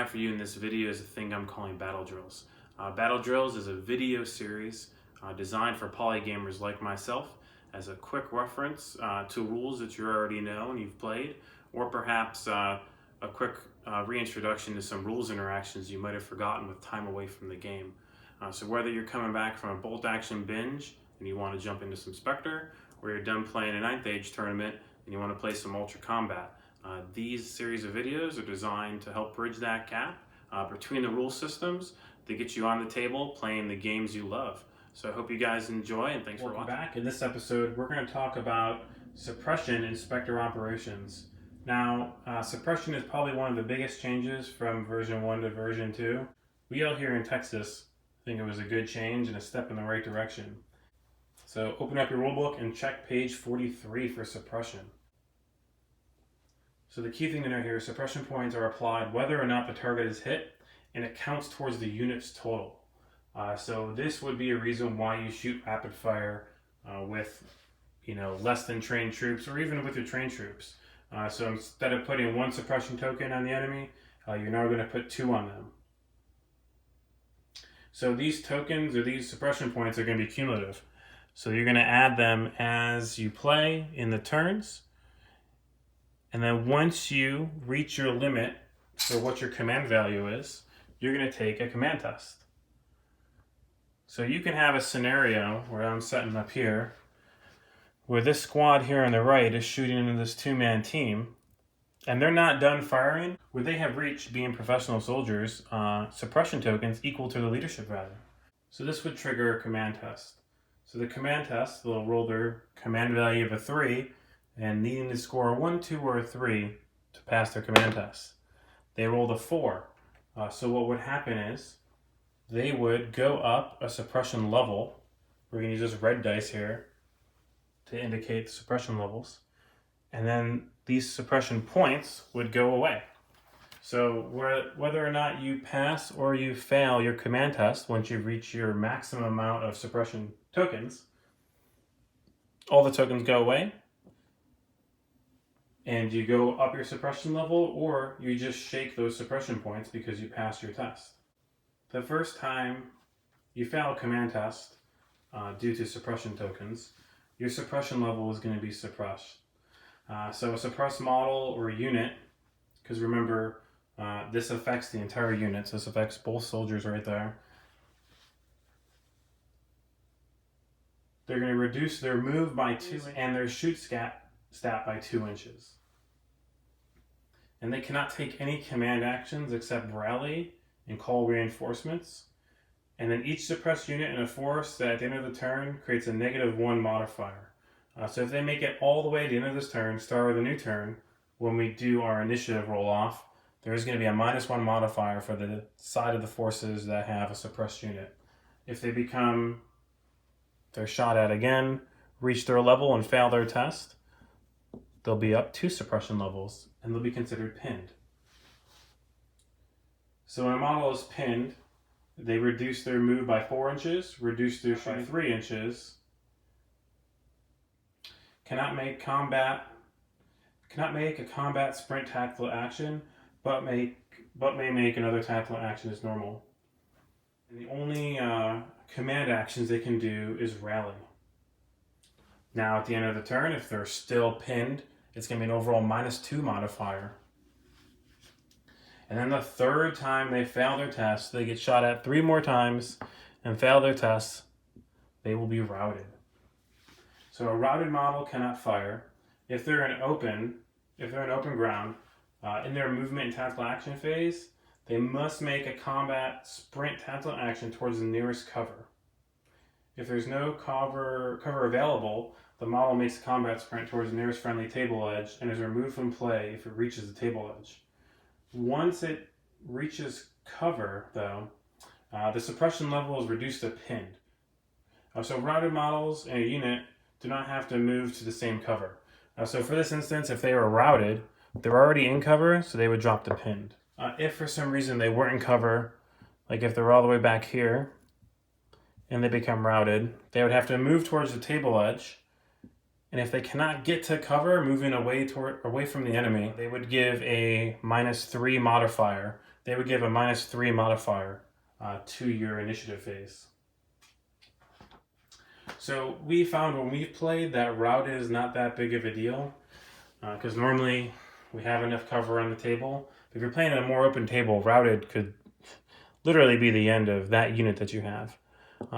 have for you in this video is a thing I'm calling Battle Drills. Battle Drills is a video series designed for polygamers like myself as a quick reference to rules that you already know and you've played, or perhaps a quick reintroduction to some rules interactions you might have forgotten with time away from the game. So whether you're coming back from a bolt action binge and you want to jump into some Spectre, or you're done playing a 9th Age tournament and you want to play some Ultra Combat, these series of videos are designed to help bridge that gap between the rule systems to get you on the table playing the games you love. So I hope you guys enjoy, and thanks for watching. Back in this episode, we're going to talk about Suppression in Spectre Operations. Now, Suppression is probably one of the biggest changes from version 1 to version 2. We out here in Texas think it was a good change and a step in the right direction. So open up your rulebook and check page 43 for Suppression. So the key thing to know here is suppression points are applied whether or not the target is hit, and it counts towards the unit's total. So this would be a reason why you shoot rapid fire with less than trained troops, or even with your trained troops. So instead of putting 1 suppression token on the enemy, you're now going to put 2 on them. So these tokens, or these suppression points, are going to be cumulative. So you're going to add them as you play in the turns. And then once you reach your limit for what your command value is, you're going to take a command test. So you can have a scenario where I'm setting up here, where this squad here on the right is shooting into this 2-man team, and they're not done firing, where they have reached being professional soldiers, suppression tokens equal to the leadership value. So this would trigger a command test. So the command test, they'll roll their command value of a 3, and needing to score a 1, 2, or a 3 to pass their command test. They rolled a 4. So what would happen is, they would go up a suppression level. We're going to use this red dice here to indicate the suppression levels. And then these suppression points would go away. So whether or not you pass or you fail your command test, once you reach your maximum amount of suppression tokens, all the tokens go away, and you go up your suppression level, or you just shake those suppression points because you passed your test. The first time you fail a command test due to suppression tokens, your suppression level is going to be suppressed. So a suppressed model or unit, because remember, this affects the entire unit, so this affects both soldiers right there. They're going to reduce their move by 2 and their shoot stat by 2 inches. And they cannot take any command actions except rally and call reinforcements. And then each suppressed unit in a force at the end of the turn creates a -1 modifier. So if they make it all the way to the end of this turn, start with a new turn, when we do our initiative roll off, there's going to be a -1 modifier for the side of the forces that have a suppressed unit. If they're shot at again, reach their level and fail their test, they'll be up 2 suppression levels and they'll be considered pinned. So when a model is pinned, they reduce their move by 4 inches, reduce their shoot by 3 inches, cannot make a combat sprint tactical action, but may make another tactical action as normal. And the only command actions they can do is rally. Now at the end of the turn, if they're still pinned, it's going to be an overall -2 modifier. And then the third time they fail their test, they get shot at 3 more times and fail their tests, they will be routed. So a routed model cannot fire. If they're in open ground, in their movement and tactical action phase, they must make a combat sprint tactical action towards the nearest cover. If there's no cover available, the model makes a combat sprint towards the nearest friendly table edge and is removed from play if it reaches the table edge. Once it reaches cover, though, the suppression level is reduced to pinned. So routed models in a unit do not have to move to the same cover. So for this instance, if they were routed, they're already in cover, so they would drop to pinned. If for some reason they weren't in cover, like if they're all the way back here, and they become routed, they would have to move towards the table edge, and if they cannot get to cover, moving away from the enemy, they would give a -3 modifier they would give a -3 modifier to your initiative phase. So we found when we've played that routed is not that big of a deal, because normally we have enough cover on the table. If you're playing at a more open table, routed could literally be the end of that unit that you have.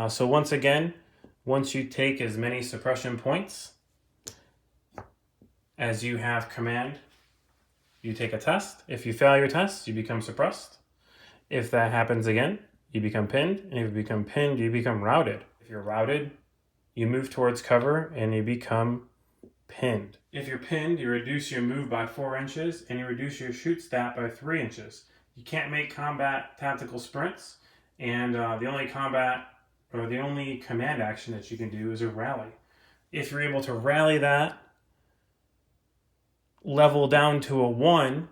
So once again, once you take as many suppression points as you have command, you take a test. If you fail your test, you become suppressed. If that happens again, you become pinned. And if you become pinned, you become routed. If you're routed, you move towards cover and you become pinned. If you're pinned, you reduce your move by 4 inches and you reduce your shoot stat by 3 inches. You can't make combat tactical sprints, and the only command action that you can do is a rally. If you're able to rally that level down to a 1,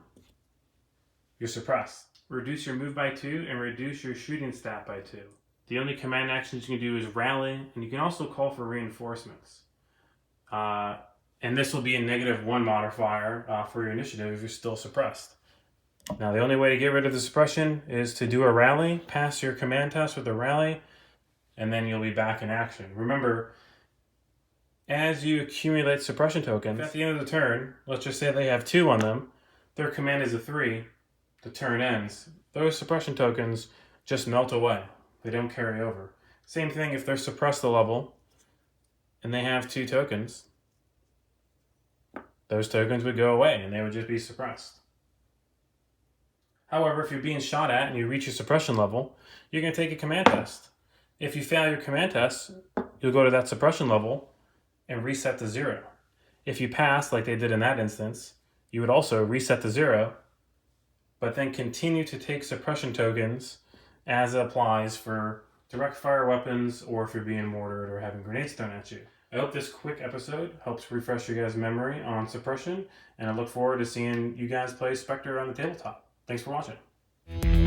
you're suppressed. Reduce your move by 2 and reduce your shooting stat by 2. The only command actions you can do is rally, and you can also call for reinforcements. And this will be a -1 modifier for your initiative if you're still suppressed. Now, the only way to get rid of the suppression is to do a rally, pass your command test with a rally, and then you'll be back in action. Remember, as you accumulate suppression tokens, at the end of the turn, let's just say they have 2 on them, their command is a 3, the turn ends. Those suppression tokens just melt away. They don't carry over. Same thing if they're suppressed a level and they have 2 tokens, those tokens would go away and they would just be suppressed. However, if you're being shot at and you reach your suppression level, you're going to take a command test. If you fail your command test, you'll go to that suppression level and reset to 0. If you pass, like they did in that instance, you would also reset to 0, but then continue to take suppression tokens as it applies for direct fire weapons or if you're being mortared or having grenades thrown at you. I hope this quick episode helps refresh your guys' memory on suppression, and I look forward to seeing you guys play Spectre on the tabletop. Thanks for watching.